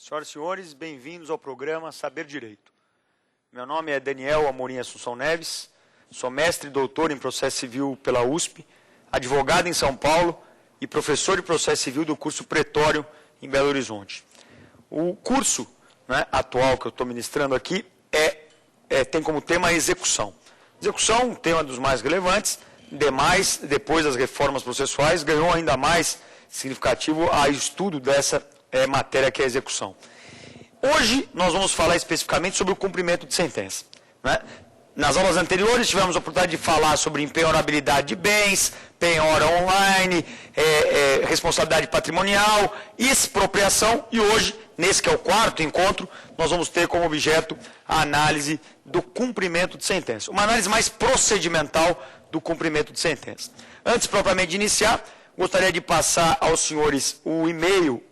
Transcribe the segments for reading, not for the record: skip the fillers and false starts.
Senhoras e senhores, bem-vindos ao programa Saber Direito. Meu nome é Daniel Amorim Assunção Neves, sou mestre e doutor em processo civil pela USP, advogado em São Paulo e professor de processo civil do curso Pretório em Belo Horizonte. O curso atual que eu estou ministrando aqui tem como tema a execução. Execução, um tema dos mais relevantes, depois das reformas processuais, ganhou ainda mais significativo a estudo dessa matéria que é a execução. Hoje nós vamos falar especificamente sobre o cumprimento de sentença. Nas aulas anteriores tivemos a oportunidade de falar sobre empenhorabilidade de bens, penhora online, responsabilidade patrimonial, expropriação e hoje, nesse que é o quarto encontro, nós vamos ter como objeto a análise do cumprimento de sentença. Uma análise mais procedimental do cumprimento de sentença. Antes propriamente de iniciar, gostaria de passar aos senhores o e-mail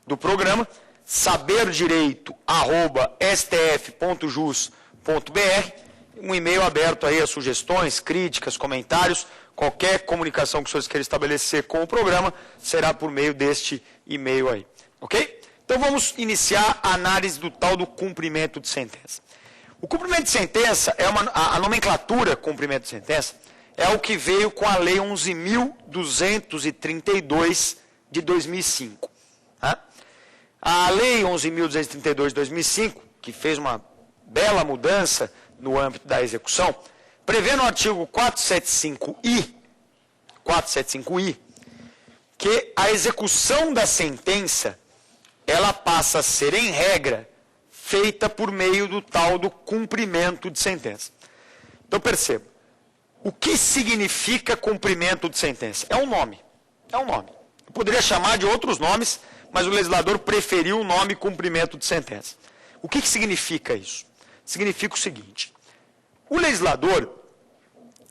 do programa, saberdireito@stf.jus.br, um e-mail aberto aí a sugestões, críticas, comentários, qualquer comunicação que os senhores queiram estabelecer com o programa, será por meio deste e-mail aí, ok? Então vamos iniciar a análise do tal do cumprimento de sentença. O cumprimento de sentença, a nomenclatura cumprimento de sentença, é o que veio com a Lei 11.232 de 2005. A Lei 11.232 de 2005, que fez uma bela mudança no âmbito da execução, prevê no artigo 475-I, que a execução da sentença, ela passa a ser, em regra, feita por meio do tal do cumprimento de sentença. Então, perceba, o que significa cumprimento de sentença? É um nome. Eu poderia chamar de outros nomes, mas o legislador preferiu o nome cumprimento de sentença. O que significa isso? Significa o seguinte: o legislador,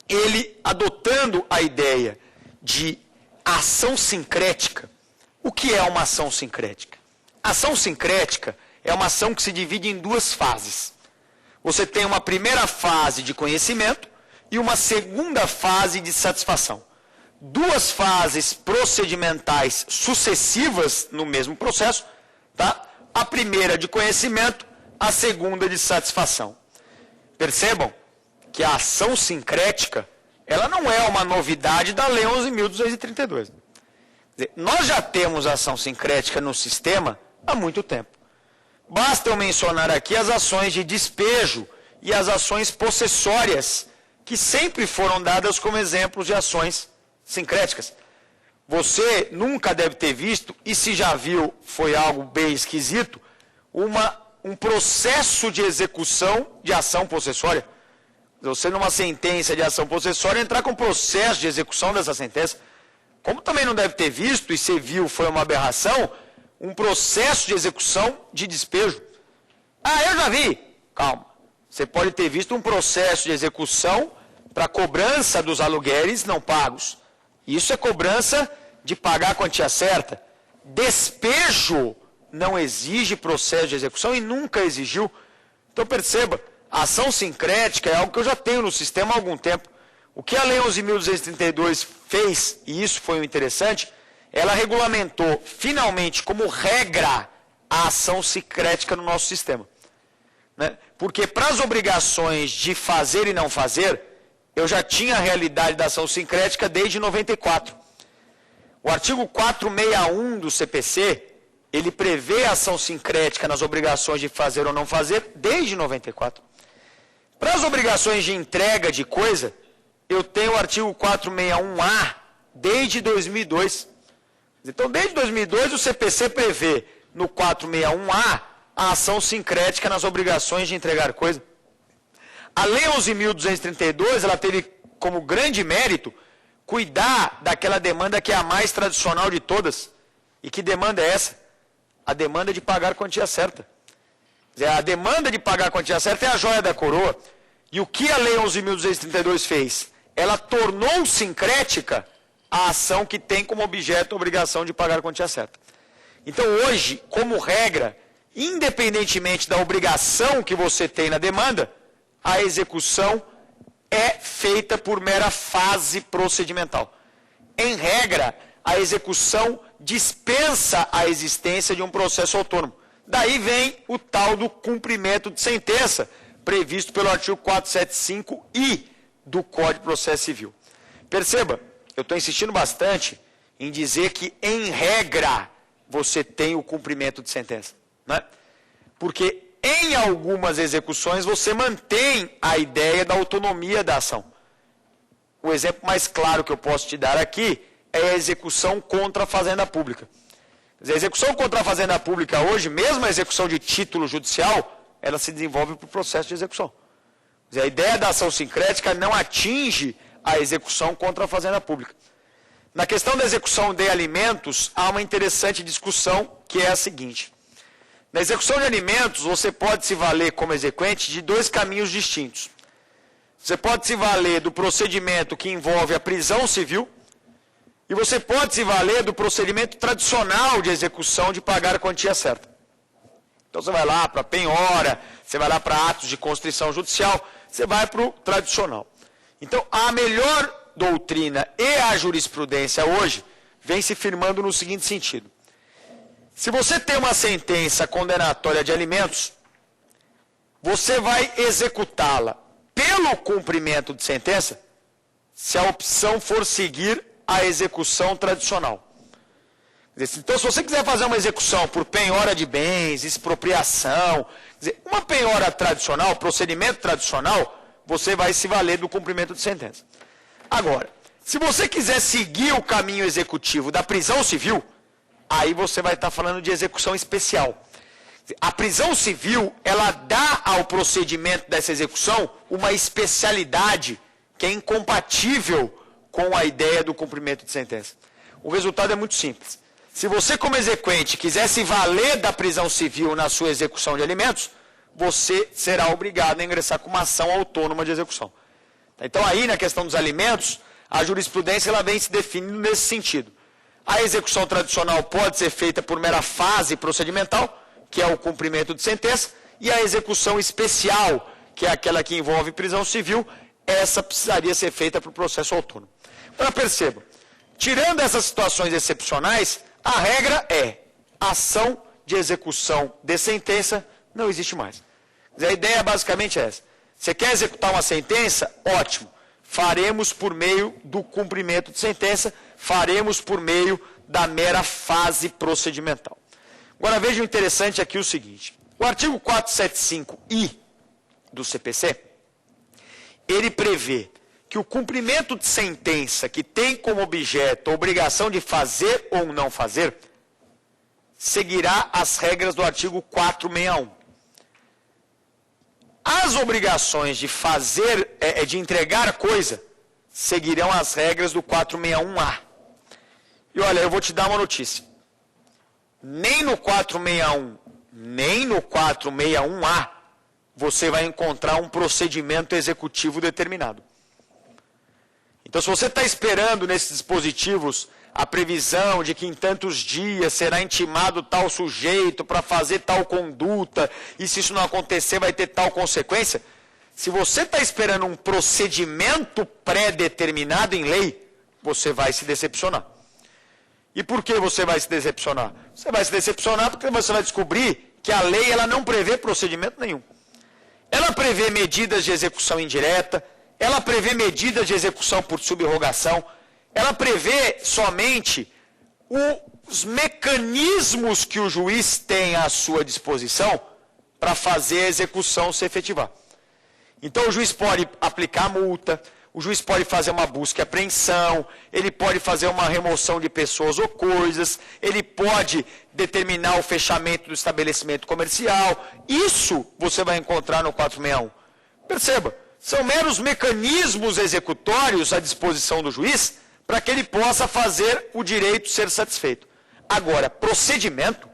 ele adotando a ideia de ação sincrética, o que é uma ação sincrética? Ação sincrética é uma ação que se divide em duas fases. Você tem uma primeira fase de conhecimento e uma segunda fase de satisfação. Duas fases procedimentais sucessivas no mesmo processo, tá? A primeira de conhecimento, a segunda de satisfação. Percebam que a ação sincrética, ela não é uma novidade da Lei 11.232. Quer dizer, nós já temos ação sincrética no sistema há muito tempo. Basta eu mencionar aqui as ações de despejo e as ações possessórias, que sempre foram dadas como exemplos de ações sincréticas. Você nunca deve ter visto, e se já viu, foi algo bem esquisito, um processo de execução de ação possessória. Você, numa sentença de ação possessória, entrar com processo de execução dessa sentença. Como também não deve ter visto, e se viu, foi uma aberração, um processo de execução de despejo. Eu já vi. Calma. Você pode ter visto um processo de execução para cobrança dos aluguéis não pagos. Isso é cobrança de pagar a quantia certa. Despejo não exige processo de execução e nunca exigiu. Então perceba, a ação sincrética é algo que eu já tenho no sistema há algum tempo. O que a Lei 11.232 fez, e isso foi o interessante, ela regulamentou finalmente como regra a ação sincrética no nosso sistema. Porque para as obrigações de fazer e não fazer, eu já tinha a realidade da ação sincrética desde 94. O artigo 461 do CPC, ele prevê a ação sincrética nas obrigações de fazer ou não fazer desde 94. Para as obrigações de entrega de coisa, eu tenho o artigo 461A desde 2002. Então, desde 2002, o CPC prevê no 461A a ação sincrética nas obrigações de entregar coisa. A Lei 11.232, ela teve como grande mérito cuidar daquela demanda que é a mais tradicional de todas. E que demanda é essa? A demanda de pagar a quantia certa. Quer dizer, a demanda de pagar a quantia certa é a joia da coroa. E o que a Lei 11.232 fez? Ela tornou sincrética a ação que tem como objeto a obrigação de pagar a quantia certa. Então, hoje, como regra, independentemente da obrigação que você tem na demanda, a execução é feita por mera fase procedimental. Em regra, a execução dispensa a existência de um processo autônomo. Daí vem o tal do cumprimento de sentença, previsto pelo artigo 475-I do Código de Processo Civil. Perceba, eu estou insistindo bastante em dizer que, em regra, você tem o cumprimento de sentença, né? Porque em algumas execuções você mantém a ideia da autonomia da ação. O exemplo mais claro que eu posso te dar aqui é a execução contra a Fazenda Pública. Quer dizer, a execução contra a Fazenda Pública hoje, mesmo a execução de título judicial, ela se desenvolve por processo de execução. Quer dizer, a ideia da ação sincrética não atinge a execução contra a Fazenda Pública. Na questão da execução de alimentos, há uma interessante discussão que é a seguinte. Na execução de alimentos, você pode se valer como exequente de dois caminhos distintos. Você pode se valer do procedimento que envolve a prisão civil e você pode se valer do procedimento tradicional de execução de pagar a quantia certa. Então você vai lá para a penhora, você vai lá para atos de constrição judicial, você vai para o tradicional. Então a melhor doutrina e a jurisprudência hoje vem se firmando no seguinte sentido. Se você tem uma sentença condenatória de alimentos, você vai executá-la pelo cumprimento de sentença, se a opção for seguir a execução tradicional. Então, se você quiser fazer uma execução por penhora de bens, expropriação, uma penhora tradicional, procedimento tradicional, você vai se valer do cumprimento de sentença. Agora, se você quiser seguir o caminho executivo da prisão civil, aí você vai estar falando de execução especial. A prisão civil, ela dá ao procedimento dessa execução uma especialidade que é incompatível com a ideia do cumprimento de sentença. O resultado é muito simples. Se você, como exequente, quiser se valer da prisão civil na sua execução de alimentos, você será obrigado a ingressar com uma ação autônoma de execução. Então, aí, na questão dos alimentos, a jurisprudência ela vem se definindo nesse sentido. A execução tradicional pode ser feita por mera fase procedimental, que é o cumprimento de sentença, e a execução especial, que é aquela que envolve prisão civil, essa precisaria ser feita por processo autônomo. Agora, perceba, tirando essas situações excepcionais, a regra é ação de execução de sentença não existe mais. A ideia basicamente é essa. Você quer executar uma sentença? Ótimo. Faremos por meio do cumprimento de sentença, faremos por meio da mera fase procedimental. Agora veja o interessante aqui o seguinte. O artigo 475-I do CPC, ele prevê que o cumprimento de sentença que tem como objeto a obrigação de fazer ou não fazer, seguirá as regras do artigo 461. As obrigações de fazer, de entregar coisa, seguirão as regras do 461A. E olha, eu vou te dar uma notícia. Nem no 461, nem no 461A, você vai encontrar um procedimento executivo determinado. Então, se você está esperando nesses dispositivos a previsão de que em tantos dias será intimado tal sujeito para fazer tal conduta, e se isso não acontecer vai ter tal consequência, se você está esperando um procedimento pré-determinado em lei, você vai se decepcionar. E por que você vai se decepcionar? Você vai se decepcionar porque você vai descobrir que a lei ela não prevê procedimento nenhum. Ela prevê medidas de execução indireta, ela prevê medidas de execução por subrogação, ela prevê somente os mecanismos que o juiz tem à sua disposição para fazer a execução se efetivar. Então o juiz pode aplicar multa, o juiz pode fazer uma busca e apreensão, ele pode fazer uma remoção de pessoas ou coisas, ele pode determinar o fechamento do estabelecimento comercial. Isso você vai encontrar no 461. Perceba, são meros mecanismos executórios à disposição do juiz para que ele possa fazer o direito ser satisfeito. Agora, procedimento,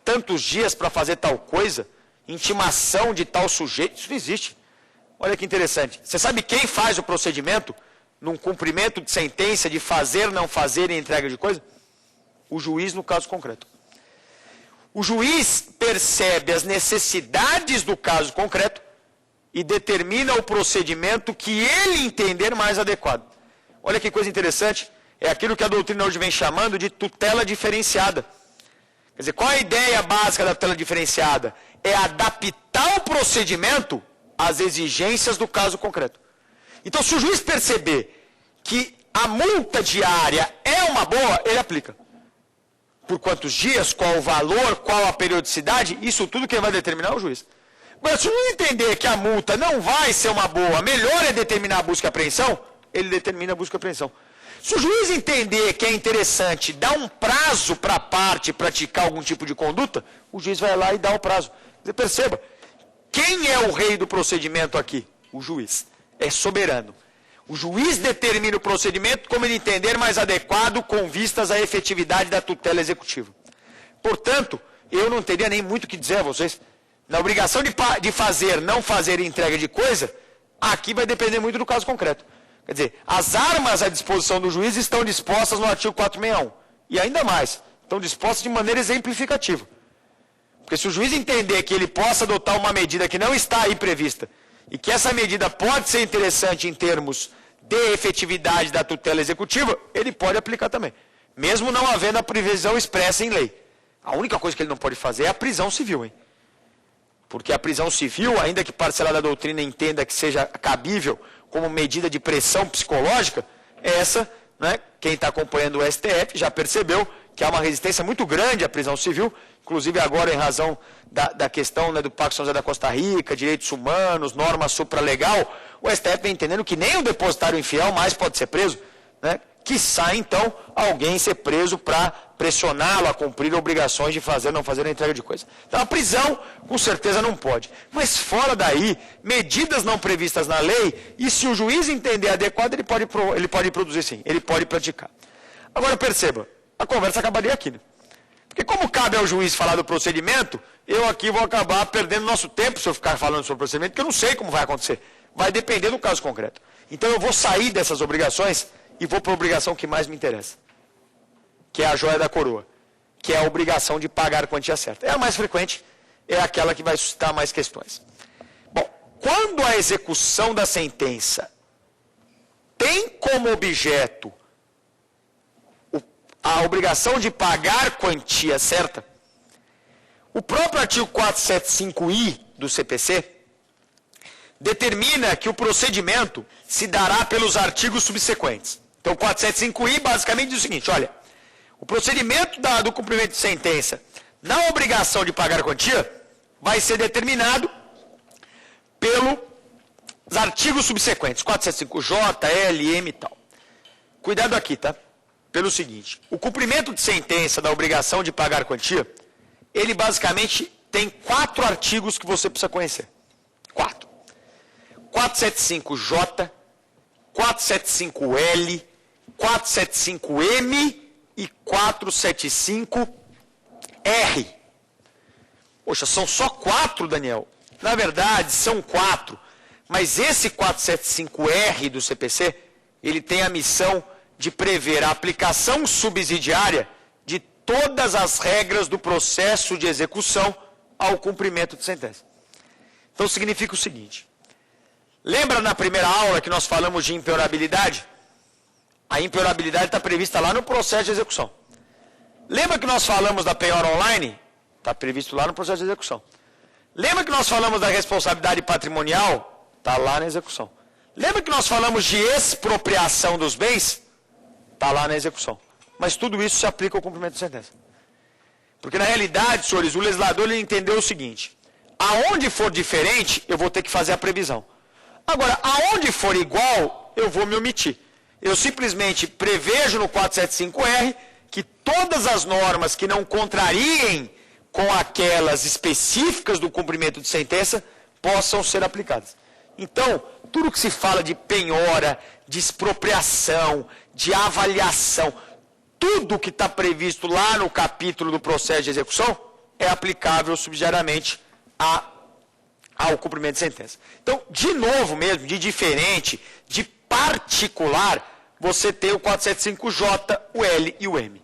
tantos dias para fazer tal coisa, intimação de tal sujeito, isso não existe. Olha que interessante. Você sabe quem faz o procedimento num cumprimento de sentença de fazer, não fazer e entrega de coisa? O juiz no caso concreto. O juiz percebe as necessidades do caso concreto e determina o procedimento que ele entender mais adequado. Olha que coisa interessante, é aquilo que a doutrina hoje vem chamando de tutela diferenciada. Quer dizer, qual a ideia básica da tutela diferenciada? É adaptar o procedimento às exigências do caso concreto. Então, se o juiz perceber que a multa diária é uma boa, ele aplica. Por quantos dias, qual o valor, qual a periodicidade, isso tudo quem vai determinar é o juiz. Mas se o juiz entender que a multa não vai ser uma boa, melhor é determinar a busca e apreensão, ele determina a busca e apreensão. Se o juiz entender que é interessante dar um prazo para a parte praticar algum tipo de conduta, o juiz vai lá e dá o prazo. Você perceba, quem é o rei do procedimento aqui? O juiz. É soberano. O juiz determina o procedimento como ele entender mais adequado com vistas à efetividade da tutela executiva. Portanto, eu não teria nem muito o que dizer a vocês. Na obrigação de fazer, não fazer entrega de coisa, aqui vai depender muito do caso concreto. Quer dizer, as armas à disposição do juiz estão dispostas no artigo 461. E ainda mais, estão dispostas de maneira exemplificativa. Porque se o juiz entender que ele possa adotar uma medida que não está aí prevista, e que essa medida pode ser interessante em termos de efetividade da tutela executiva, ele pode aplicar também. Mesmo não havendo a previsão expressa em lei. A única coisa que ele não pode fazer é a prisão civil, hein? Porque a prisão civil, ainda que parcela da doutrina entenda que seja cabível como medida de pressão psicológica, essa, né, quem está acompanhando o STF já percebeu que há uma resistência muito grande à prisão civil, inclusive agora em razão da questão, né, do Pacto São José da Costa Rica, direitos humanos, norma supralegal, o STF vem entendendo que nem o depositário infiel mais pode ser preso, né? Quiçá, então, alguém ser preso para pressioná-lo a cumprir obrigações de fazer ou não fazer a entrega de coisa. Então, a prisão, com certeza, não pode. Mas, fora daí, medidas não previstas na lei, e se o juiz entender adequado, ele pode produzir sim, ele pode praticar. Agora, perceba, a conversa acabaria aqui, né? Porque como cabe ao juiz falar do procedimento, eu aqui vou acabar perdendo nosso tempo se eu ficar falando sobre o procedimento, porque eu não sei como vai acontecer. Vai depender do caso concreto. Então, eu vou sair dessas obrigações e vou para a obrigação que mais me interessa, que é a joia da coroa, que é a obrigação de pagar a quantia certa. É a mais frequente, é aquela que vai suscitar mais questões. Bom, quando a execução da sentença tem como objeto a obrigação de pagar quantia certa, o próprio artigo 475I do CPC determina que o procedimento se dará pelos artigos subsequentes. Então, o 475I basicamente diz o seguinte, olha, o procedimento do cumprimento de sentença na obrigação de pagar a quantia vai ser determinado pelos artigos subsequentes, 475J, L, M e tal. Cuidado aqui, tá? Pelo seguinte, o cumprimento de sentença da obrigação de pagar a quantia, ele basicamente tem 4 artigos que você precisa conhecer. 4. 475J, 475L, 475M e 475R. Poxa, são só 4, Daniel? Na verdade, são 4. Mas esse 475R do CPC, ele tem a missão de prever a aplicação subsidiária de todas as regras do processo de execução ao cumprimento de sentença. Então, significa o seguinte. Lembra na primeira aula que nós falamos de impenhorabilidade? A impenhorabilidade está prevista lá no processo de execução. Lembra que nós falamos da penhora online? Está previsto lá no processo de execução. Lembra que nós falamos da responsabilidade patrimonial? Está lá na execução. Lembra que nós falamos de expropriação dos bens? Está lá na execução. Mas tudo isso se aplica ao cumprimento de sentença. Porque na realidade, senhores, o legislador ele entendeu o seguinte. Aonde for diferente, eu vou ter que fazer a previsão. Agora, aonde for igual, eu vou me omitir. Eu simplesmente prevejo no 475R que todas as normas que não contrariem com aquelas específicas do cumprimento de sentença possam ser aplicadas. Então, tudo que se fala de penhora, de expropriação, de avaliação, tudo que está previsto lá no capítulo do processo de execução é aplicável subsidiariamente ao cumprimento de sentença. Então, de novo mesmo, de diferente, de particular, você tem o 475J, o L e o M.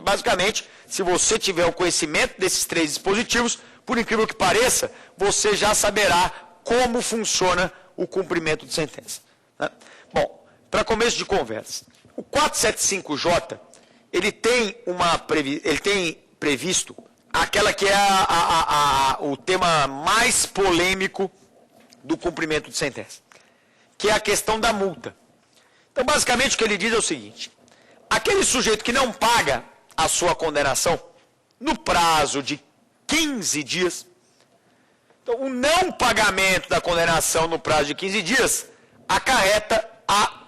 Basicamente, se você tiver o conhecimento desses 3 dispositivos, por incrível que pareça, você já saberá como funciona o cumprimento de sentença. Né? Bom, para começo de conversa, o 475J, ele tem previsto aquela que é o tema mais polêmico do cumprimento de sentença, que é a questão da multa. Então, basicamente, o que ele diz é o seguinte: aquele sujeito que não paga a sua condenação no prazo de 15 dias, então, o não pagamento da condenação no prazo de 15 dias acarreta a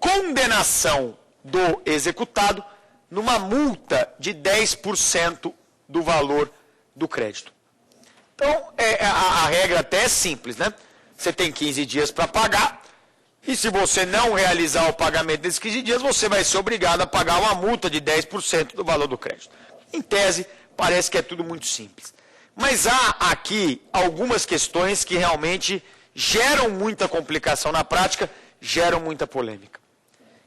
condenação do executado numa multa de 10% do valor do crédito. Então, a regra até é simples, né? Você tem 15 dias para pagar, e se você não realizar o pagamento desses 15 dias, você vai ser obrigado a pagar uma multa de 10% do valor do crédito. Em tese, parece que é tudo muito simples. Mas há aqui algumas questões que realmente geram muita complicação na prática, geram muita polêmica.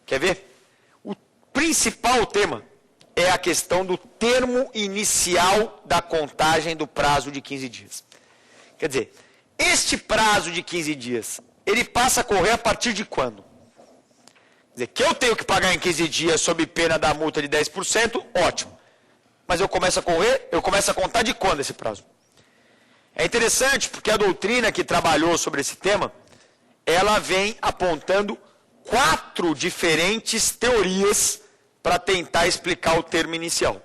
Quer ver? O principal tema é a questão do termo inicial da contagem do prazo de 15 dias. Quer dizer, este prazo de 15 dias, ele passa a correr a partir de quando? Quer dizer, que eu tenho que pagar em 15 dias sob pena da multa de 10%, ótimo. Mas eu começo a contar de quando esse prazo? É interessante porque a doutrina que trabalhou sobre esse tema, ela vem apontando 4 diferentes teorias para tentar explicar o termo inicial.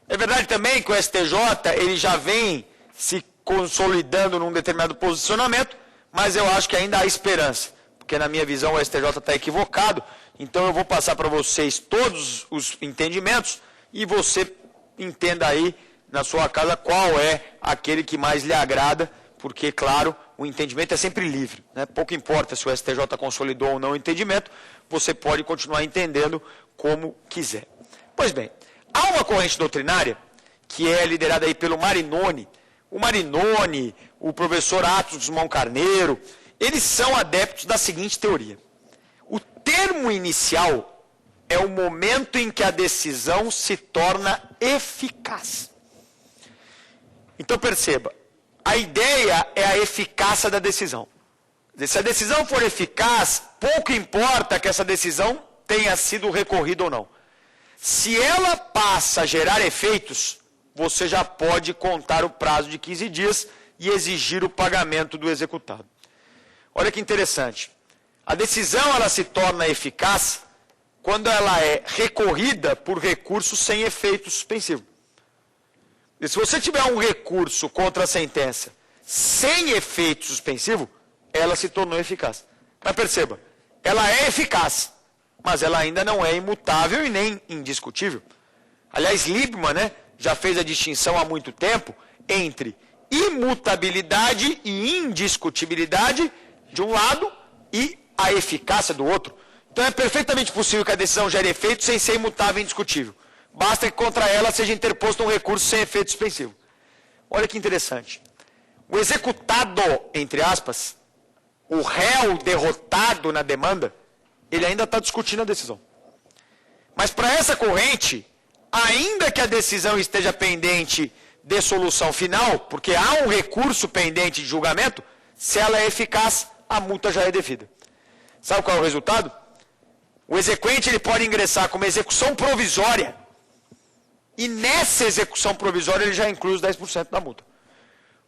É verdade também que o STJ ele já vem se consolidando num determinado posicionamento, mas eu acho que ainda há esperança, porque na minha visão o STJ está equivocado, então eu vou passar para vocês todos os entendimentos e você entenda aí na sua casa qual é aquele que mais lhe agrada, porque, claro, o entendimento é sempre livre, né? Pouco importa se o STJ consolidou ou não o entendimento, você pode continuar entendendo como quiser. Pois bem, há uma corrente doutrinária que é liderada aí pelo Marinoni. O Marinoni, o professor Atos Guzmão Carneiro, eles são adeptos da seguinte teoria: o termo inicial é o momento em que a decisão se torna eficaz. Então perceba, a ideia é a eficácia da decisão. Se a decisão for eficaz, pouco importa que essa decisão tenha sido recorrida ou não. Se ela passa a gerar efeitos, você já pode contar o prazo de 15 dias e exigir o pagamento do executado. Olha que interessante. A decisão ela se torna eficaz quando ela é recorrida por recurso sem efeito suspensivo. E se você tiver um recurso contra a sentença sem efeito suspensivo, ela se tornou eficaz. Mas perceba, ela é eficaz, mas ela ainda não é imutável e nem indiscutível. Aliás, Liebman, né, já fez a distinção há muito tempo entre imutabilidade e indiscutibilidade de um lado e a eficácia do outro. Então é perfeitamente possível que a decisão gere efeito sem ser imutável e indiscutível. Basta que contra ela seja interposto um recurso sem efeito suspensivo. Olha que interessante. O executado, entre aspas, o réu derrotado na demanda, ele ainda está discutindo a decisão. Mas para essa corrente, ainda que a decisão esteja pendente de solução final, porque há um recurso pendente de julgamento, se ela é eficaz, a multa já é devida. Sabe qual é o resultado? O exequente ele pode ingressar com uma execução provisória e nessa execução provisória ele já inclui os 10% da multa.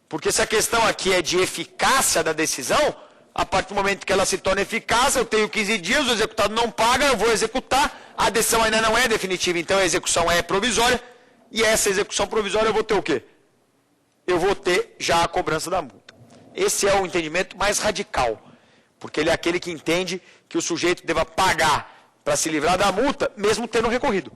Porque se a questão aqui é de eficácia da decisão, a partir do momento que ela se torna eficaz, eu tenho 15 dias, o executado não paga, eu vou executar, a decisão ainda não é definitiva, então a execução é provisória, e essa execução provisória eu vou ter o quê? Eu vou ter já a cobrança da multa. Esse é o entendimento mais radical, porque ele é aquele que entende que o sujeito deva pagar para se livrar da multa, mesmo tendo recorrido.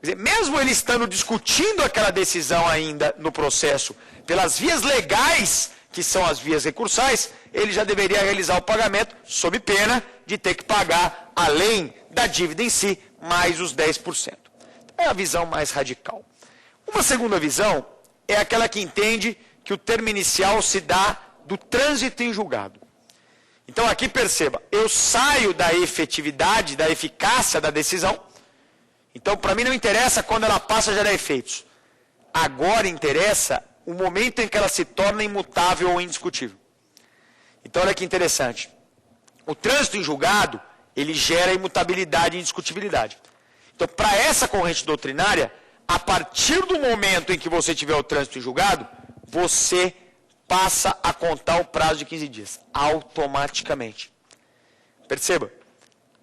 Quer dizer, mesmo ele estando discutindo aquela decisão ainda no processo, pelas vias legais, que são as vias recursais, ele já deveria realizar o pagamento, sob pena de ter que pagar, além da dívida em si, mais os 10%. É a visão mais radical. Uma segunda visão é aquela que entende que o termo inicial se dá do trânsito em julgado. Então aqui perceba, eu saio da efetividade, da eficácia da decisão. Então para mim não interessa quando ela passa a gerar efeitos. Agora interessa o momento em que ela se torna imutável ou indiscutível. Então olha que interessante. O trânsito em julgado, ele gera imutabilidade e indiscutibilidade. Então para essa corrente doutrinária, a partir do momento em que você tiver o trânsito em julgado, você passa a contar o prazo de 15 dias, automaticamente. Perceba,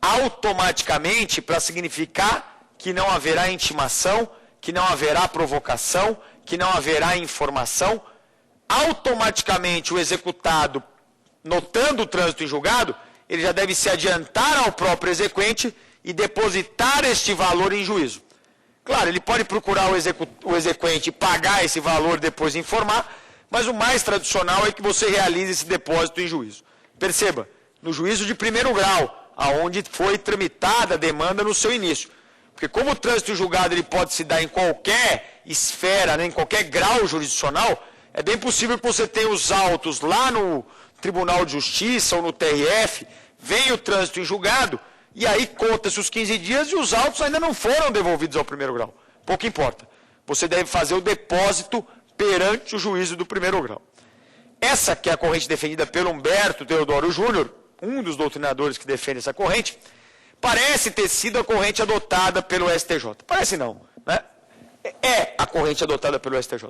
automaticamente para significar que não haverá intimação, que não haverá provocação, que não haverá informação. Automaticamente o executado, notando o trânsito em julgado, ele já deve se adiantar ao próprio exequente e depositar este valor em juízo. Claro, ele pode procurar o exequente e pagar esse valor depois de informar, mas o mais tradicional é que você realize esse depósito em juízo. Perceba, no juízo de primeiro grau, aonde foi tramitada a demanda no seu início. Porque como o trânsito em julgado ele pode se dar em qualquer esfera, né, em qualquer grau jurisdicional, é bem possível que você tenha os autos lá no Tribunal de Justiça ou no TRF, vem o trânsito em julgado, e aí conta-se os 15 dias e os autos ainda não foram devolvidos ao primeiro grau. Pouco importa. Você deve fazer o depósito perante o juízo do primeiro grau. Essa que é a corrente defendida pelo Humberto Teodoro Júnior, um dos doutrinadores que defende essa corrente, parece ter sido a corrente adotada pelo STJ. Parece não, né? É a corrente adotada pelo STJ.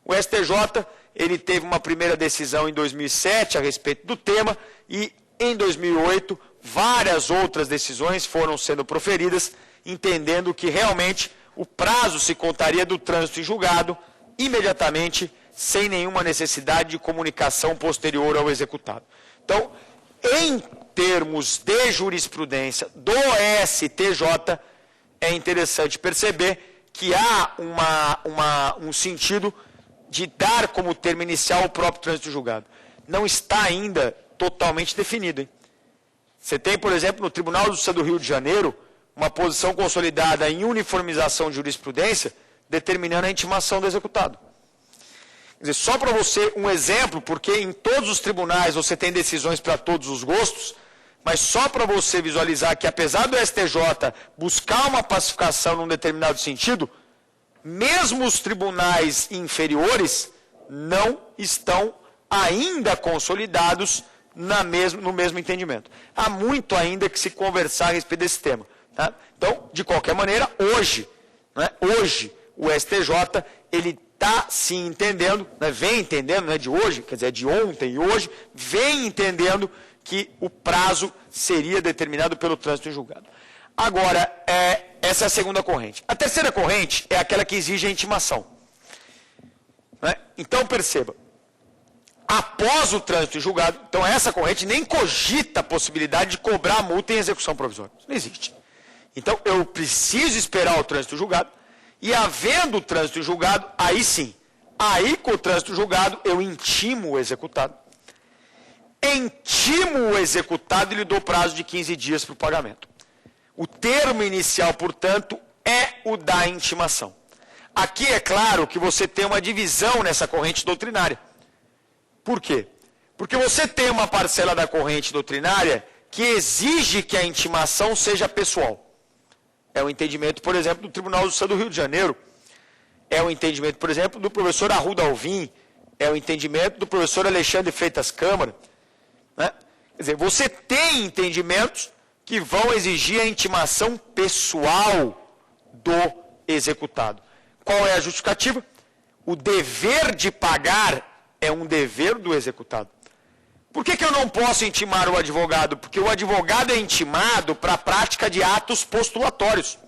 O STJ, ele teve uma primeira decisão em 2007 a respeito do tema e em 2008 várias outras decisões foram sendo proferidas, entendendo que realmente o prazo se contaria do trânsito em julgado imediatamente, sem nenhuma necessidade de comunicação posterior ao executado. Então, em termos de jurisprudência do STJ, é interessante perceber que há um sentido de dar como termo inicial o próprio trânsito julgado. Não está ainda totalmente definido, hein? Você tem, por exemplo, no Tribunal de Justiça do Rio de Janeiro, uma posição consolidada em uniformização de jurisprudência, determinando a intimação do executado. Quer dizer, só para você um exemplo, porque em todos os tribunais você tem decisões para todos os gostos, mas só para você visualizar que apesar do STJ buscar uma pacificação num determinado sentido, mesmo os tribunais inferiores não estão ainda consolidados no mesmo entendimento. Há muito ainda que se conversar a respeito desse tema. Tá? Então, de qualquer maneira, hoje o STJ, ele está se entendendo, né, vem entendendo, né, de hoje, quer dizer, de ontem e hoje, vem entendendo que o prazo seria determinado pelo trânsito em julgado. Agora, essa é a segunda corrente. A terceira corrente é aquela que exige a intimação. Né? Então, perceba, após o trânsito em julgado, então essa corrente nem cogita a possibilidade de cobrar a multa em execução provisória. Isso não existe. Então, eu preciso esperar o trânsito em julgado, e havendo o trânsito em julgado, aí sim, aí com o trânsito em julgado, eu intimo o executado. Intimo o executado e lhe dou prazo de 15 dias para o pagamento. O termo inicial, portanto, é o da intimação. Aqui é claro que você tem uma divisão nessa corrente doutrinária. Por quê? Porque você tem uma parcela da corrente doutrinária que exige que a intimação seja pessoal. É o entendimento, por exemplo, do Tribunal de Justiça do Rio de Janeiro. É o entendimento, por exemplo, do professor Arruda Alvim. É o entendimento do professor Alexandre Freitas Câmara. Né? Quer dizer, você tem entendimentos que vão exigir a intimação pessoal do executado. Qual é a justificativa? O dever de pagar é um dever do executado. Por que eu não posso intimar o advogado? Porque o advogado é intimado para a prática de atos postulatórios.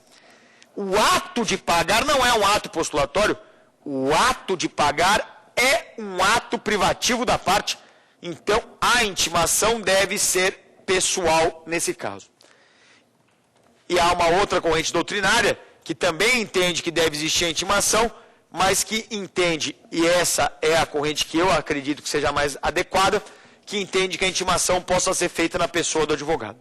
O ato de pagar não é um ato postulatório. O ato de pagar é um ato privativo da parte. Então, a intimação deve ser pessoal nesse caso. E há uma outra corrente doutrinária que também entende que deve existir a intimação, mas que entende, e essa é a corrente que eu acredito que seja mais adequada, que entende que a intimação possa ser feita na pessoa do advogado.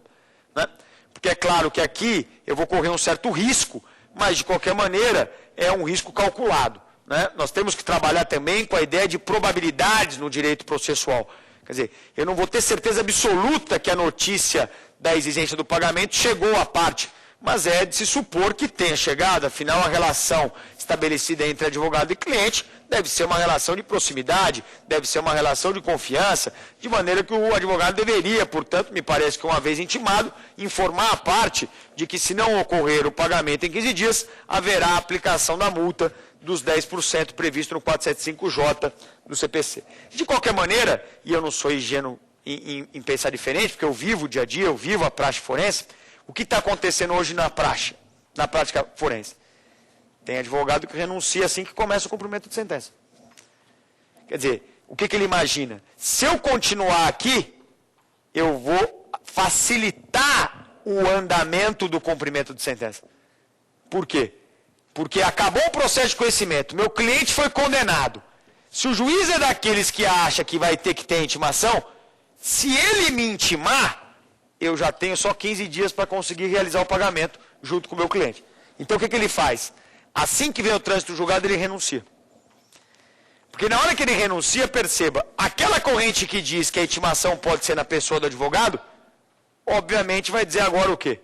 Né? Porque é claro que aqui eu vou correr um certo risco, mas de qualquer maneira é um risco calculado. Né? Nós temos que trabalhar também com a ideia de probabilidades no direito processual. Quer dizer, eu não vou ter certeza absoluta que a notícia da exigência do pagamento chegou à parte, mas é de se supor que tenha chegado, afinal a relação estabelecida entre advogado e cliente deve ser uma relação de proximidade, deve ser uma relação de confiança, de maneira que o advogado deveria, portanto, me parece que uma vez intimado, informar a parte de que se não ocorrer o pagamento em 15 dias, haverá a aplicação da multa dos 10% previsto no 475J do CPC. De qualquer maneira, e eu não sou ingênuo em pensar diferente, porque eu vivo o dia a dia, eu vivo a praxe forense, o que está acontecendo hoje na prática forense? Tem advogado que renuncia assim que começa o cumprimento de sentença. Quer dizer, o que ele imagina? Se eu continuar aqui, eu vou facilitar o andamento do cumprimento de sentença. Por quê? Porque acabou o processo de conhecimento, meu cliente foi condenado. Se o juiz é daqueles que acha que vai ter que ter intimação, se ele me intimar, eu já tenho só 15 dias para conseguir realizar o pagamento junto com o meu cliente. Então o que ele faz? Assim que vem o trânsito julgado, ele renuncia. Porque na hora que ele renuncia, perceba, aquela corrente que diz que a intimação pode ser na pessoa do advogado, obviamente vai dizer agora o quê?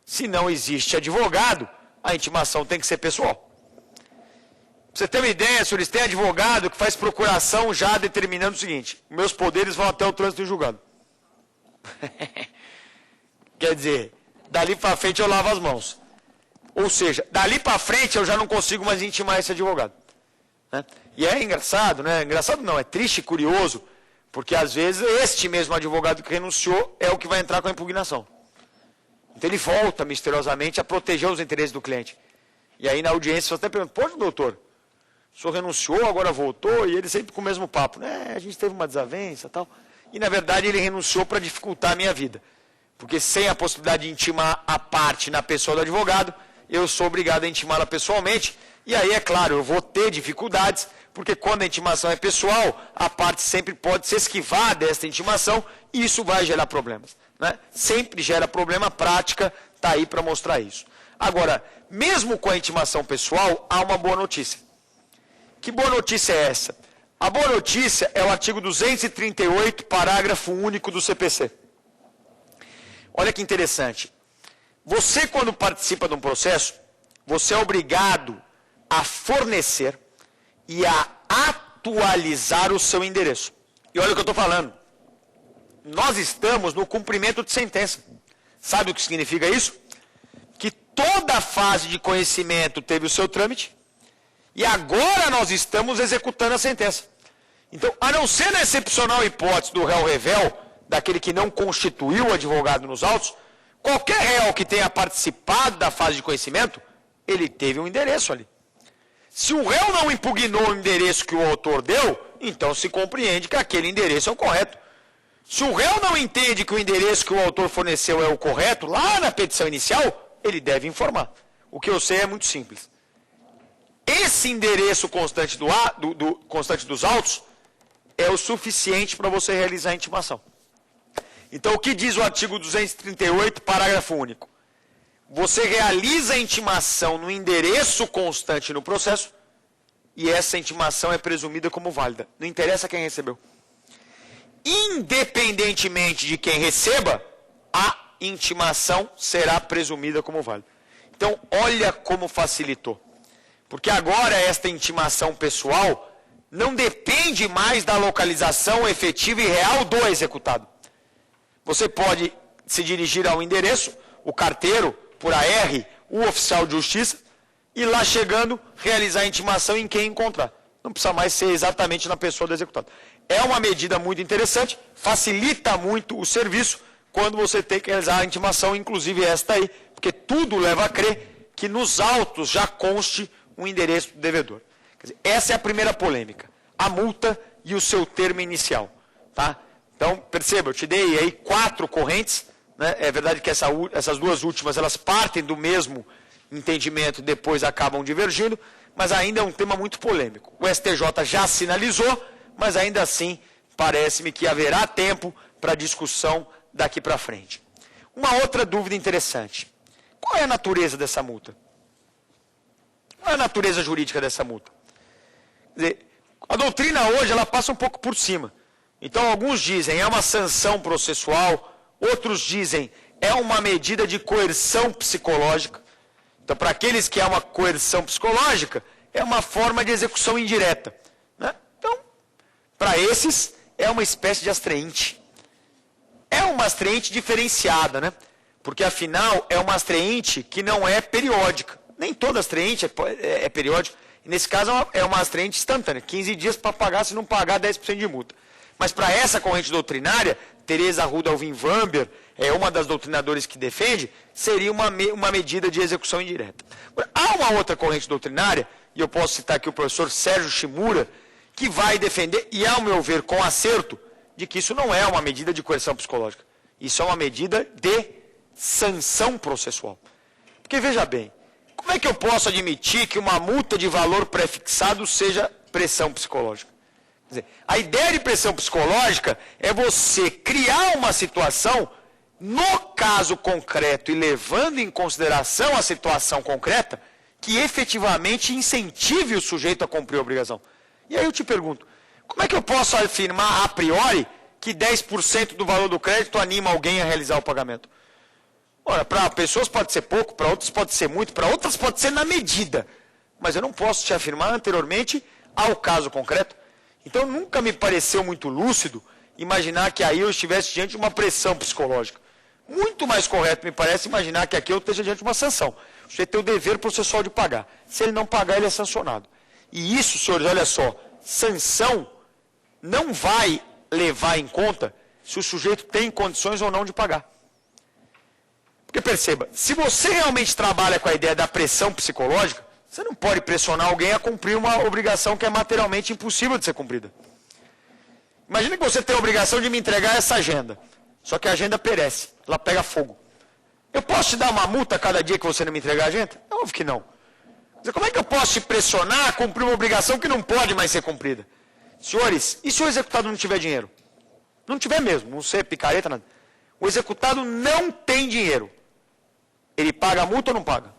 Se não existe advogado, a intimação tem que ser pessoal. Pra você ter uma ideia, senhores, tem advogado que faz procuração já determinando o seguinte: meus poderes vão até o trânsito julgado. Quer dizer, dali para frente eu lavo as mãos. Ou seja, dali para frente eu já não consigo mais intimar esse advogado. Né? E é engraçado, né? Engraçado não, é triste e curioso, porque às vezes este mesmo advogado que renunciou é o que vai entrar com a impugnação. Então ele volta misteriosamente a proteger os interesses do cliente. E aí na audiência você até pergunta: poxa, doutor, o senhor renunciou, agora voltou, e ele sempre com o mesmo papo, né? A gente teve uma desavença e tal. E na verdade ele renunciou para dificultar a minha vida. Porque sem a possibilidade de intimar a parte na pessoa do advogado, eu sou obrigado a intimá-la pessoalmente. E aí, é claro, eu vou ter dificuldades, porque quando a intimação é pessoal, a parte sempre pode se esquivar desta intimação, e isso vai gerar problemas. Né? Sempre gera problema, a prática está aí para mostrar isso. Agora, mesmo com a intimação pessoal, há uma boa notícia. Que boa notícia é essa? A boa notícia é o artigo 238, parágrafo único do CPC. Olha que interessante. Você, quando participa de um processo, você é obrigado a fornecer e a atualizar o seu endereço. E olha o que eu estou falando. Nós estamos no cumprimento de sentença. Sabe o que significa isso? Que toda a fase de conhecimento teve o seu trâmite e agora nós estamos executando a sentença. Então, a não ser na excepcional hipótese do réu revel, daquele que não constituiu o advogado nos autos, qualquer réu que tenha participado da fase de conhecimento, ele teve um endereço ali. Se o réu não impugnou o endereço que o autor deu, então se compreende que aquele endereço é o correto. Se o réu não entende que o endereço que o autor forneceu é o correto, lá na petição inicial, ele deve informar. O que eu sei é muito simples. Esse endereço constante, constante dos autos é o suficiente para você realizar a intimação. Então, o que diz o artigo 238, parágrafo único? Você realiza a intimação no endereço constante no processo e essa intimação é presumida como válida. Não interessa quem recebeu. Independentemente de quem receba, a intimação será presumida como válida. Então, olha como facilitou. Porque agora esta intimação pessoal não depende mais da localização efetiva e real do executado. Você pode se dirigir ao endereço, o carteiro, por AR, o oficial de justiça, e lá chegando, realizar a intimação em quem encontrar. Não precisa mais ser exatamente na pessoa do executado. É uma medida muito interessante, facilita muito o serviço quando você tem que realizar a intimação, inclusive esta aí, porque tudo leva a crer que nos autos já conste um endereço do devedor. Quer dizer, essa é a primeira polêmica, a multa e o seu termo inicial. Tá? Então, perceba, eu te dei aí 4 correntes, né? É verdade que essas duas últimas, elas partem do mesmo entendimento e depois acabam divergindo, mas ainda é um tema muito polêmico. O STJ já sinalizou, mas ainda assim, parece-me que haverá tempo para discussão daqui para frente. Uma outra dúvida interessante. Qual é a natureza dessa multa? Qual é a natureza jurídica dessa multa? Quer dizer, a doutrina hoje, ela passa um pouco por cima. Então, alguns dizem é uma sanção processual, outros dizem é uma medida de coerção psicológica. Então, para aqueles que é uma coerção psicológica, é uma forma de execução indireta, né? Então, para esses, é uma espécie de astraente. É uma astraente diferenciada, né? Porque, afinal, é uma astraente que não é periódica. Nem toda astraente é periódica. E, nesse caso, é uma astraente instantânea. 15 dias para pagar, se não pagar, 10% de multa. Mas, para essa corrente doutrinária, Teresa Rudolph-Wamber é uma das doutrinadoras que defende, seria uma medida de execução indireta. Agora, há uma outra corrente doutrinária, e eu posso citar aqui o professor Sérgio Shimura, que vai defender, e ao meu ver com acerto, de que isso não é uma medida de coerção psicológica. Isso é uma medida de sanção processual. Porque veja bem, como é que eu posso admitir que uma multa de valor prefixado seja pressão psicológica? Quer dizer, a ideia de pressão psicológica é você criar uma situação no caso concreto e levando em consideração a situação concreta que efetivamente incentive o sujeito a cumprir a obrigação. E aí eu te pergunto, como é que eu posso afirmar a priori que 10% do valor do crédito anima alguém a realizar o pagamento? Ora, para pessoas pode ser pouco, para outras pode ser muito, para outras pode ser na medida. Mas eu não posso te afirmar anteriormente ao caso concreto. Então nunca me pareceu muito lúcido imaginar que aí eu estivesse diante de uma pressão psicológica. Muito mais correto me parece imaginar que aqui eu esteja diante de uma sanção. O sujeito tem o dever processual de pagar. Se ele não pagar, ele é sancionado. E isso, senhores, olha só, sanção não vai levar em conta se o sujeito tem condições ou não de pagar. Porque perceba, se você realmente trabalha com a ideia da pressão psicológica, você não pode pressionar alguém a cumprir uma obrigação que é materialmente impossível de ser cumprida. Imagina que você tem a obrigação de me entregar essa agenda, só que a agenda perece, ela pega fogo. Eu posso te dar uma multa cada dia que você não me entregar a agenda? É óbvio que não. Como é que eu posso te pressionar a cumprir uma obrigação que não pode mais ser cumprida? Senhores, e se o executado não tiver dinheiro? Não tiver mesmo, não ser picareta, nada. O executado não tem dinheiro. Ele paga a multa ou não paga?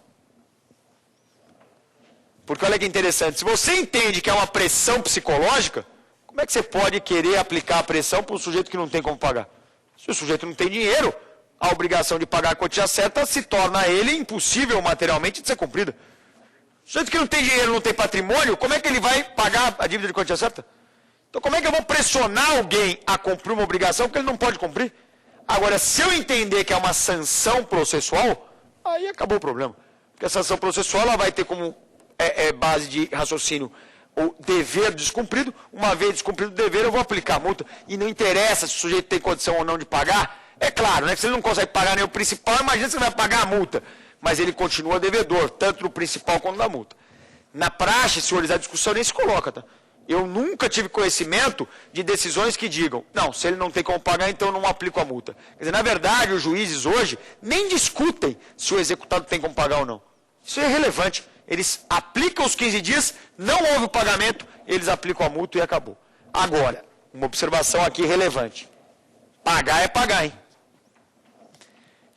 Porque olha que interessante, se você entende que é uma pressão psicológica, como é que você pode querer aplicar a pressão para um sujeito que não tem como pagar? Se o sujeito não tem dinheiro, a obrigação de pagar a quantia certa se torna a ele impossível materialmente de ser cumprida. O sujeito que não tem dinheiro, não tem patrimônio, como é que ele vai pagar a dívida de quantia certa? Então como é que eu vou pressionar alguém a cumprir uma obrigação que ele não pode cumprir? Agora, se eu entender que é uma sanção processual, aí acabou o problema. Porque a sanção processual ela vai ter como base de raciocínio o dever descumprido. Uma vez descumprido o dever, eu vou aplicar a multa. E não interessa se o sujeito tem condição ou não de pagar. É claro, né, que se ele não consegue pagar nem o principal, imagina se ele vai pagar a multa. Mas ele continua devedor, tanto do principal quanto da multa. Na praxe, senhores, a discussão nem se coloca, tá? Eu nunca tive conhecimento de decisões que digam, não, se ele não tem como pagar, então eu não aplico a multa. Quer dizer, na verdade, os juízes hoje nem discutem se o executado tem como pagar ou não. Isso é irrelevante. Eles aplicam os 15 dias, não houve o pagamento, eles aplicam a multa e acabou. Agora, uma observação aqui relevante. Pagar é pagar, hein?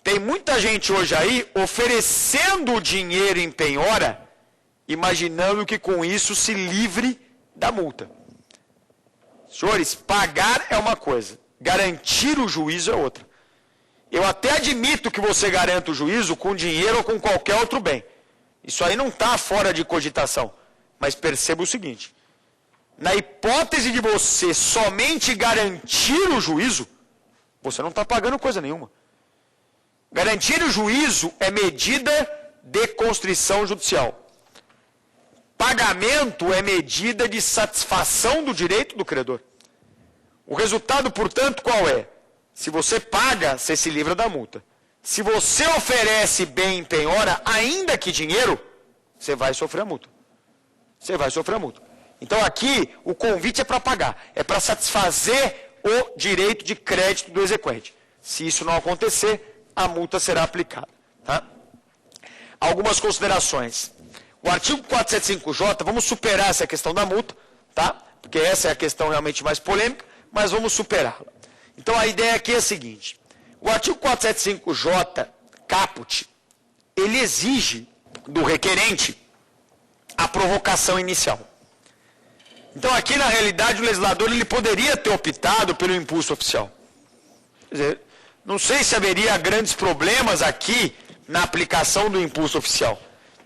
Tem muita gente hoje aí oferecendo o dinheiro em penhora, imaginando que com isso se livre da multa. Senhores, pagar é uma coisa, garantir o juízo é outra. Eu até admito que você garanta o juízo com dinheiro ou com qualquer outro bem. Isso aí não está fora de cogitação. Mas perceba o seguinte, na hipótese de você somente garantir o juízo, você não está pagando coisa nenhuma. Garantir o juízo é medida de constrição judicial. Pagamento é medida de satisfação do direito do credor. O resultado, portanto, qual é? Se você paga, você se livra da multa. Se você oferece bem em penhora, ainda que dinheiro, você vai sofrer a multa. Você vai sofrer a multa. Então aqui, o convite é para pagar. É para satisfazer o direito de crédito do exequente. Se isso não acontecer, a multa será aplicada. Tá? Algumas considerações. O artigo 475J, vamos superar essa questão da multa, tá? Porque essa é a questão realmente mais polêmica, mas vamos superá-la. Então a ideia aqui é a seguinte, o artigo 475J, caput, ele exige do requerente a provocação inicial. Então aqui na realidade o legislador ele poderia ter optado pelo impulso oficial. Quer dizer, não sei se haveria grandes problemas aqui na aplicação do impulso oficial.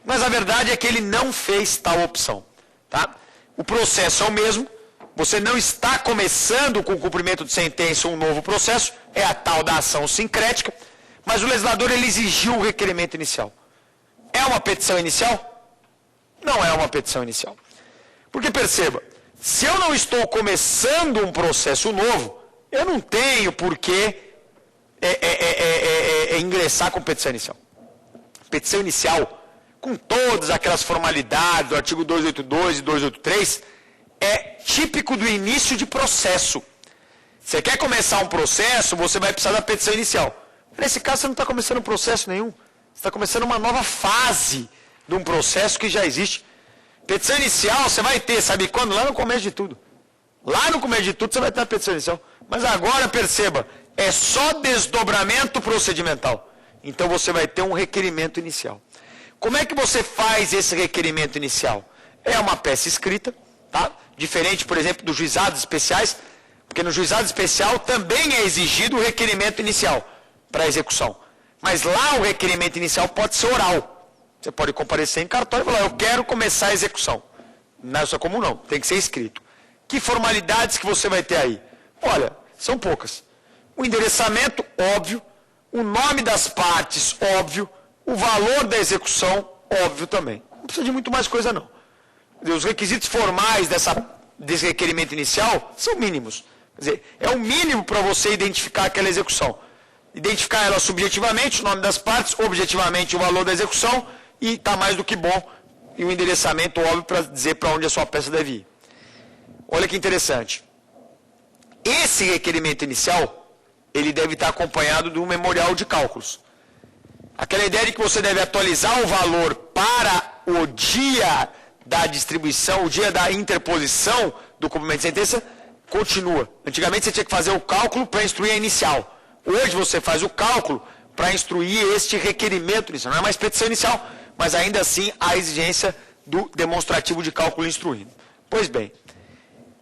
Mas a verdade é que ele não fez tal opção. Tá? O processo é o mesmo, você não está começando com o cumprimento de sentença um novo processo, é a tal da ação sincrética, mas o legislador ele exigiu o requerimento inicial. É uma petição inicial? Não é uma petição inicial. Porque perceba, se eu não estou começando um processo novo, eu não tenho por que ingressar com petição inicial. Petição inicial, com todas aquelas formalidades do artigo 282 e 283, é típico do início de processo. Você quer começar um processo, você vai precisar da petição inicial. Nesse caso, você não está começando um processo nenhum. Você está começando uma nova fase de um processo que já existe. Petição inicial você vai ter, sabe quando? Lá no começo de tudo. Lá no começo de tudo você vai ter a petição inicial. Mas agora, perceba, é só desdobramento procedimental. Então você vai ter um requerimento inicial. Como é que você faz esse requerimento inicial? É uma peça escrita, tá? Diferente, por exemplo, dos juizados especiais, porque no juizado especial também é exigido o requerimento inicial para execução. Mas lá o requerimento inicial pode ser oral. Você pode comparecer em cartório e falar, eu quero começar a execução. Não é só comum não, tem que ser escrito. Que formalidades que você vai ter aí? Olha, são poucas. O endereçamento, óbvio. O nome das partes, óbvio. O valor da execução, óbvio também. Não precisa de muito mais coisa não. Os requisitos formais desse requerimento inicial são mínimos. Quer dizer, é o mínimo para você identificar aquela execução. Identificar ela subjetivamente, o nome das partes, objetivamente o valor da execução, e está mais do que bom, e o endereçamento óbvio para dizer para onde a sua peça deve ir. Olha que interessante. Esse requerimento inicial, ele deve estar acompanhado de um memorial de cálculos. Aquela ideia de que você deve atualizar o valor para o dia da distribuição, o dia da interposição do cumprimento de sentença, continua. Antigamente você tinha que fazer o cálculo para instruir a inicial. Hoje você faz o cálculo para instruir este requerimento inicial. Não é mais petição inicial, mas ainda assim há a exigência do demonstrativo de cálculo instruído. Pois bem,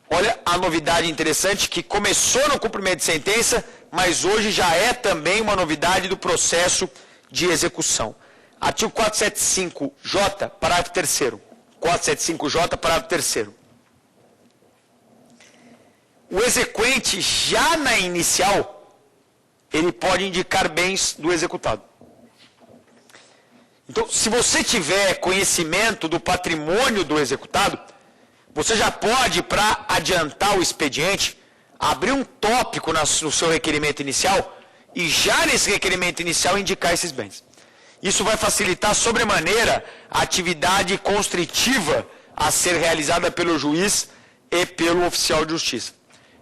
olha a novidade interessante que começou no cumprimento de sentença, mas hoje já é também uma novidade do processo de execução. Artigo 475J, parágrafo 3º. 475J, parágrafo 3º. O exequente, já na inicial, ele pode indicar bens do executado. Então, se você tiver conhecimento do patrimônio do executado, você já pode, para adiantar o expediente, abrir um tópico no seu requerimento inicial e já nesse requerimento inicial indicar esses bens. Isso vai facilitar sobremaneira a atividade constritiva a ser realizada pelo juiz e pelo oficial de justiça.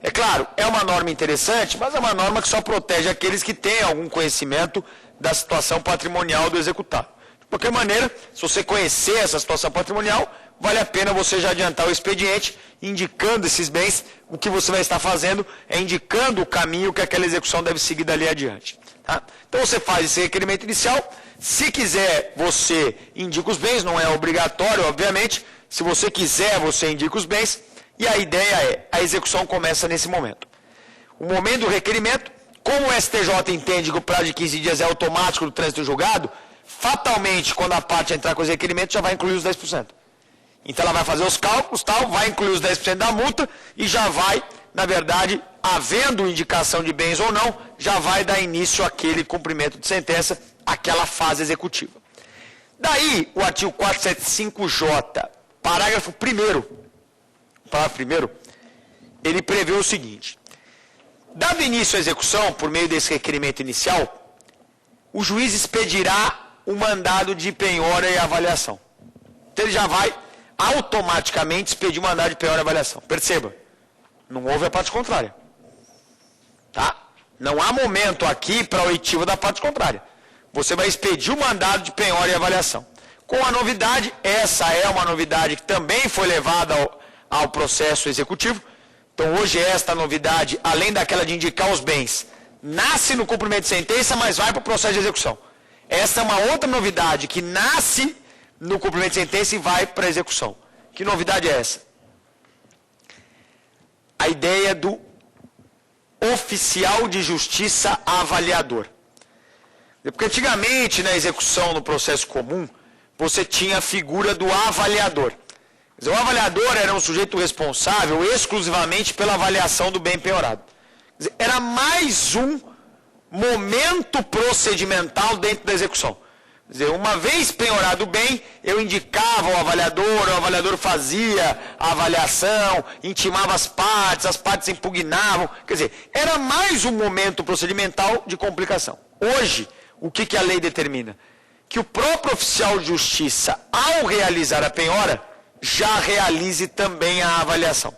É claro, é uma norma interessante, mas é uma norma que só protege aqueles que têm algum conhecimento da situação patrimonial do executado. De qualquer maneira, se você conhecer essa situação patrimonial, vale a pena você já adiantar o expediente, indicando esses bens. O que você vai estar fazendo é indicando o caminho que aquela execução deve seguir dali adiante. Tá? Então você faz esse requerimento inicial. Se quiser, você indica os bens, não é obrigatório, obviamente. Se você quiser, você indica os bens. E a ideia é, a execução começa nesse momento. O momento do requerimento, como o STJ entende que o prazo de 15 dias é automático do trânsito julgado, fatalmente, quando a parte entrar com os requerimentos, já vai incluir os 10%. Então ela vai fazer os cálculos, tal, vai incluir os 10% da multa e já vai, na verdade, havendo indicação de bens ou não, já vai dar início àquele cumprimento de sentença, àquela fase executiva. Daí, o artigo 475J, parágrafo 1º, ele prevê o seguinte: dado início à execução, por meio desse requerimento inicial, o juiz expedirá o mandado de penhora e avaliação. Então ele já vai automaticamente expedir o mandado de penhora e avaliação. Perceba, não houve a parte contrária. Tá? Não há momento aqui para a oitiva da parte contrária. Você vai expedir o mandado de penhora e avaliação. Com a novidade, essa é uma novidade que também foi levada ao processo executivo. Então hoje esta novidade, além daquela de indicar os bens, nasce no cumprimento de sentença, mas vai para o processo de execução. Essa é uma outra novidade que nasce no cumprimento de sentença e vai para a execução. Que novidade é essa? A ideia do oficial de justiça avaliador. Porque antigamente, na execução no processo comum, você tinha a figura do avaliador. Quer dizer, o avaliador era um sujeito responsável exclusivamente pela avaliação do bem penhorado. Quer dizer, era mais um momento procedimental dentro da execução. Quer dizer, uma vez penhorado o bem, eu indicava ao avaliador, o avaliador fazia a avaliação, intimava as partes impugnavam. Quer dizer, era mais um momento procedimental de complicação. Hoje, o que a lei determina? Que o próprio oficial de justiça, ao realizar a penhora, já realize também a avaliação.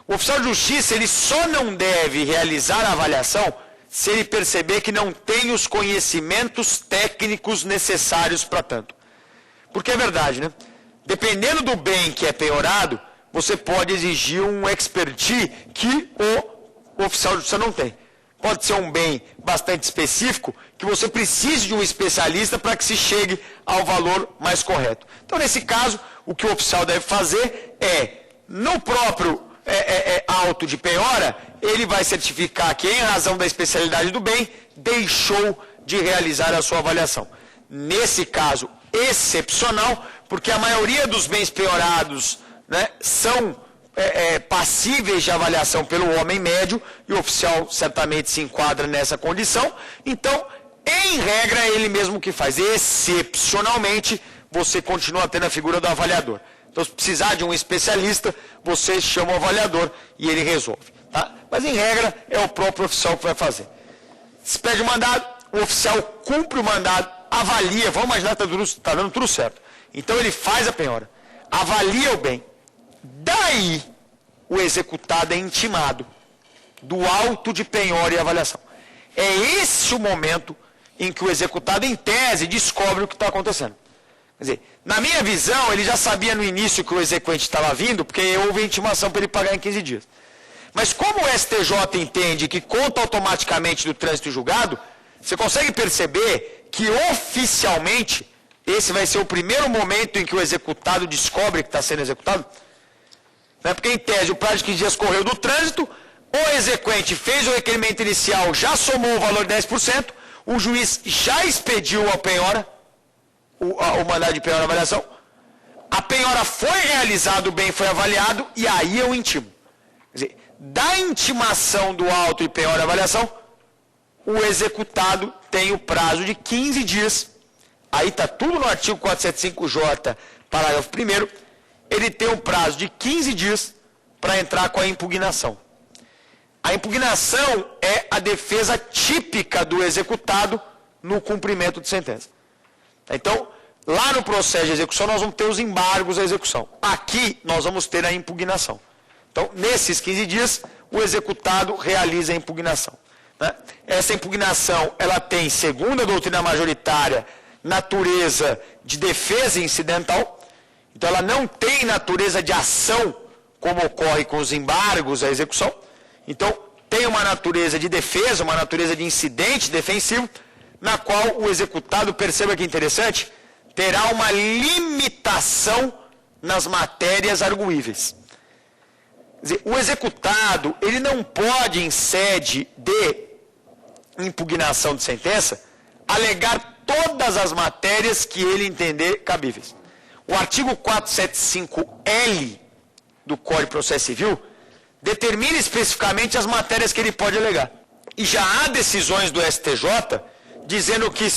O oficial de justiça, ele só não deve realizar a avaliação se ele perceber que não tem os conhecimentos técnicos necessários para tanto. Porque é verdade, né? Dependendo do bem que é penhorado, você pode exigir um expertise que o oficial de justiça não tem. Pode ser um bem bastante específico, que você precise de um especialista para que se chegue ao valor mais correto. Então, nesse caso, o que o oficial deve fazer é, no próprio auto de penhora, ele vai certificar que, em razão da especialidade do bem, deixou de realizar a sua avaliação. Nesse caso excepcional, porque a maioria dos bens penhorados, né, são passíveis de avaliação pelo homem médio, e o oficial certamente se enquadra nessa condição. Então, em regra, é ele mesmo que faz. Excepcionalmente, você continua tendo a figura do avaliador. Então, se precisar de um especialista, você chama o avaliador e ele resolve. Tá? Mas, em regra, é o próprio oficial que vai fazer. Se pede o mandado, o oficial cumpre o mandado, avalia, vamos imaginar que está dando tudo certo. Então, ele faz a penhora, avalia o bem. Daí, o executado é intimado do auto de penhora e avaliação. É esse o momento em que o executado, em tese, descobre o que está acontecendo. Quer dizer, na minha visão, ele já sabia no início que o exequente estava vindo, porque houve a intimação para ele pagar em 15 dias. Mas como o STJ entende que conta automaticamente do trânsito julgado, você consegue perceber que oficialmente esse vai ser o primeiro momento em que o executado descobre que está sendo executado? Porque, em tese, o prazo de 15 dias correu do trânsito, o exequente fez o requerimento inicial, já somou o valor de 10%, o juiz já expediu a penhora, o mandado de penhora e avaliação, a penhora foi realizada, o bem foi avaliado, e aí eu intimo. Quer dizer, da intimação do auto de penhora e avaliação, o executado tem o prazo de 15 dias. Aí está tudo no artigo 475J, parágrafo 1º, ele tem um prazo de 15 dias para entrar com a impugnação. A impugnação é a defesa típica do executado no cumprimento de sentença. Então, lá no processo de execução, nós vamos ter os embargos à execução. Aqui, nós vamos ter a impugnação. Então, nesses 15 dias, o executado realiza a impugnação. Né? Essa impugnação, ela tem, segundo a doutrina majoritária, natureza de defesa incidental. Então, ela não tem natureza de ação, como ocorre com os embargos à execução. Então, tem uma natureza de defesa, uma natureza de incidente defensivo, na qual o executado, perceba que interessante, terá uma limitação nas matérias arguíveis. Quer dizer, o executado, ele não pode, em sede de impugnação de sentença, alegar todas as matérias que ele entender cabíveis. O artigo 475L do Código de Processo Civil determina especificamente as matérias que ele pode alegar. E já há decisões do STJ dizendo que,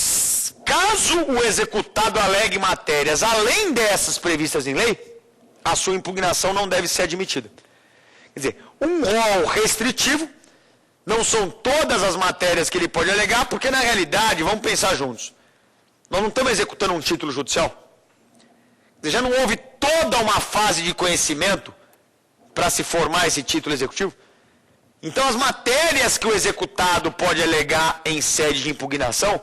caso o executado alegue matérias além dessas previstas em lei, a sua impugnação não deve ser admitida. Quer dizer, um rol restritivo, não são todas as matérias que ele pode alegar, porque na realidade, vamos pensar juntos, nós não estamos executando um título judicial. Já não houve toda uma fase de conhecimento para se formar esse título executivo? Então, as matérias que o executado pode alegar em sede de impugnação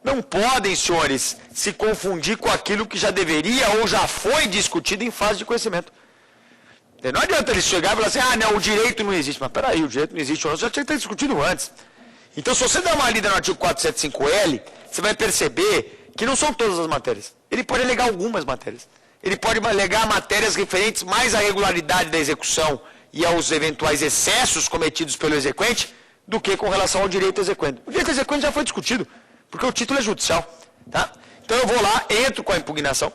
não podem, senhores, se confundir com aquilo que já deveria ou já foi discutido em fase de conhecimento. Não adianta ele chegar e falar assim, não, o direito não existe. Mas peraí, o direito não existe, já tinha que ter discutido antes. Então, se você der uma lida no artigo 475L, você vai perceber que não são todas as matérias. Ele pode alegar algumas matérias. Ele pode alegar matérias referentes mais à regularidade da execução e aos eventuais excessos cometidos pelo exequente, do que com relação ao direito exequente. O direito exequente já foi discutido, porque o título é judicial. Tá? Então eu vou lá, entro com a impugnação,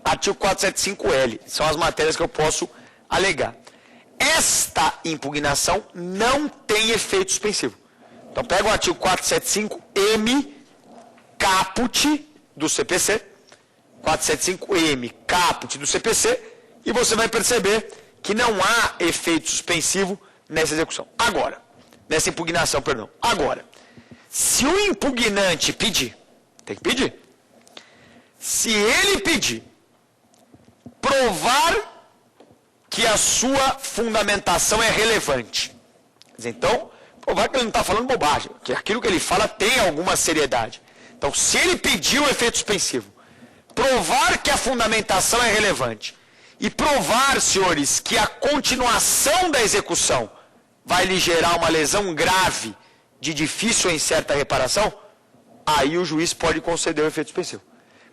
artigo 475L, são as matérias que eu posso alegar. Esta impugnação não tem efeito suspensivo. Então pega o artigo 475M, caput do CPC, 475M, caput do CPC, e você vai perceber que não há efeito suspensivo nessa execução. Agora, nessa impugnação, perdão. Agora, se o impugnante pedir, tem que pedir. Se ele pedir, provar que a sua fundamentação é relevante. Então, provar que ele não está falando bobagem, que aquilo que ele fala tem alguma seriedade. Então, se ele pedir o efeito suspensivo, provar que a fundamentação é relevante, e provar, senhores, que a continuação da execução vai lhe gerar uma lesão grave de difícil ou incerta reparação, aí o juiz pode conceder o efeito suspensivo.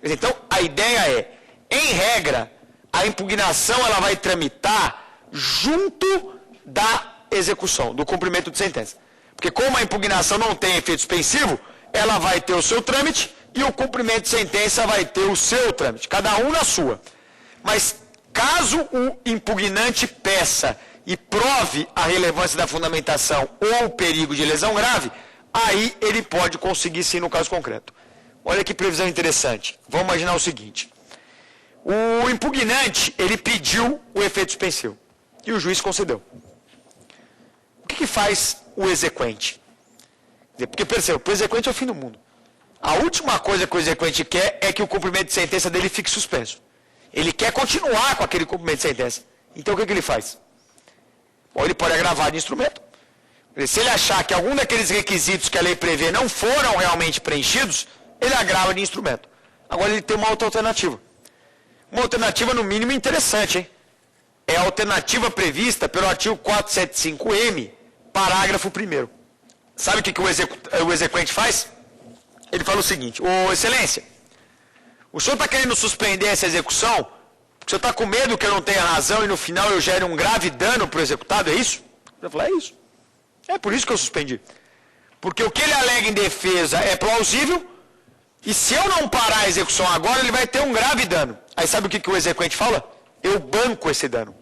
Então, a ideia é, em regra, a impugnação ela vai tramitar junto da execução, do cumprimento de sentença. Porque como a impugnação não tem efeito suspensivo, ela vai ter o seu trâmite e o cumprimento de sentença vai ter o seu trâmite, cada um na sua. Mas caso o impugnante peça e prove a relevância da fundamentação ou o perigo de lesão grave, aí ele pode conseguir sim no caso concreto. Olha que previsão interessante. Vamos imaginar o seguinte. O impugnante, ele pediu o efeito suspensivo e o juiz concedeu. O que faz o exequente? Porque perceba, o exequente é o fim do mundo. A última coisa que o exequente quer é que o cumprimento de sentença dele fique suspenso. Ele quer continuar com aquele cumprimento de sentença. Então o que ele faz? Ou ele pode agravar de instrumento. Se ele achar que algum daqueles requisitos que a lei prevê não foram realmente preenchidos, ele agrava de instrumento. Agora ele tem uma outra alternativa. Uma alternativa no mínimo interessante, hein? É a alternativa prevista pelo artigo 475M, parágrafo 1º. Sabe o que o exequente faz? Ele fala o seguinte: ô excelência, o senhor está querendo suspender essa execução porque o senhor está com medo que eu não tenha razão e no final eu gere um grave dano para o executado, é isso? Eu falo, é isso. É por isso que eu suspendi. Porque o que ele alega em defesa é plausível e se eu não parar a execução agora, ele vai ter um grave dano. Aí sabe o que o exequente fala? Eu banco esse dano.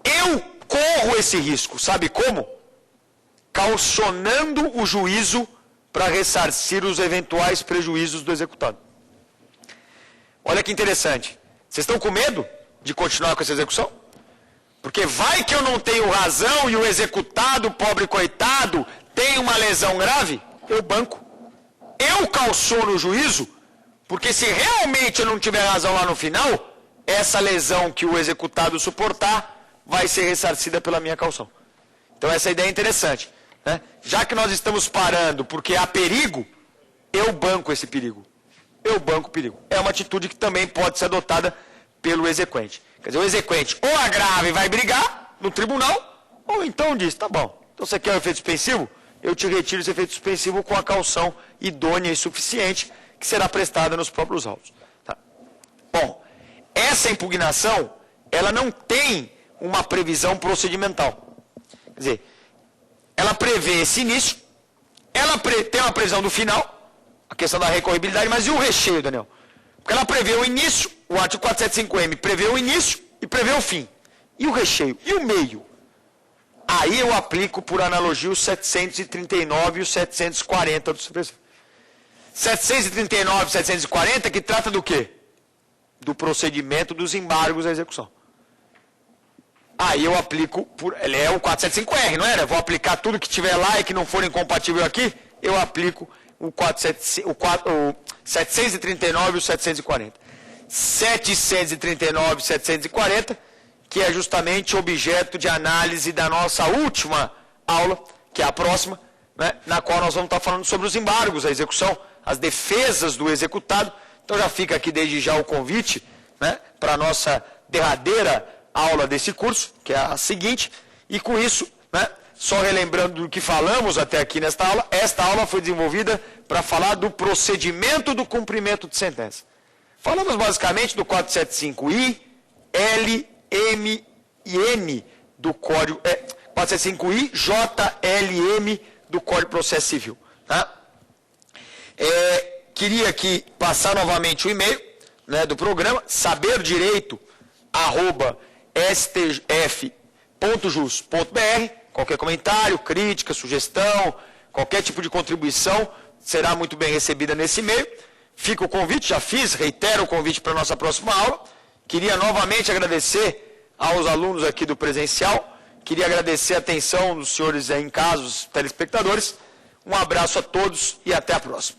Eu corro esse risco, sabe como? Caucionando o juízo para ressarcir os eventuais prejuízos do executado. Olha que interessante. Vocês estão com medo de continuar com essa execução? Porque vai que eu não tenho razão e o executado, pobre coitado, tem uma lesão grave? Eu banco. Eu cauciono o juízo, porque se realmente eu não tiver razão lá no final, essa lesão que o executado suportar vai ser ressarcida pela minha caução. Então essa ideia é interessante. Né? Já que nós estamos parando porque há perigo, eu banco esse perigo. Eu banco o perigo. É uma atitude que também pode ser adotada pelo exequente. Quer dizer, o exequente ou agrava e vai brigar no tribunal, ou então diz, tá bom, então você quer o efeito suspensivo? Eu te retiro esse efeito suspensivo com a caução idônea e suficiente que será prestada nos próprios autos. Tá? Bom, essa impugnação, ela não tem uma previsão procedimental. Quer dizer, ela prevê esse início, ela tem uma previsão do final, a questão da recorribilidade, mas e o recheio, Daniel? Porque ela prevê o início, o artigo 475M prevê o início e prevê o fim. E o recheio? E o meio? Aí eu aplico por analogia os 739 e os 740 do CPC. 739 e 740 que trata do quê? Do procedimento dos embargos à execução. Aí eu aplico, ele é o 475R, não era? Eu vou aplicar tudo que tiver lá e que não for incompatível aqui, eu aplico o 739 e o 740. 739 e 740, que é justamente objeto de análise da nossa última aula, que é a próxima, né, na qual nós vamos estar falando sobre os embargos à execução, as defesas do executado. Então já fica aqui desde já o convite, né, para a nossa derradeira aula desse curso, que é a seguinte, e com isso, né, só relembrando do que falamos até aqui nesta aula, esta aula foi desenvolvida para falar do procedimento do cumprimento de sentença. Falamos basicamente do 475I, L, M e N do Código... 405I, JLM do Código de Processo Civil. Tá? Queria aqui passar novamente o e-mail, né, do programa, saberdireito@stf.jus.br. Qualquer comentário, crítica, sugestão, qualquer tipo de contribuição será muito bem recebida nesse e-mail. Fica o convite, já fiz, reitero o convite para a nossa próxima aula. Queria novamente agradecer aos alunos aqui do presencial, queria agradecer a atenção dos senhores aí em casa, os telespectadores. Um abraço a todos e até a próxima.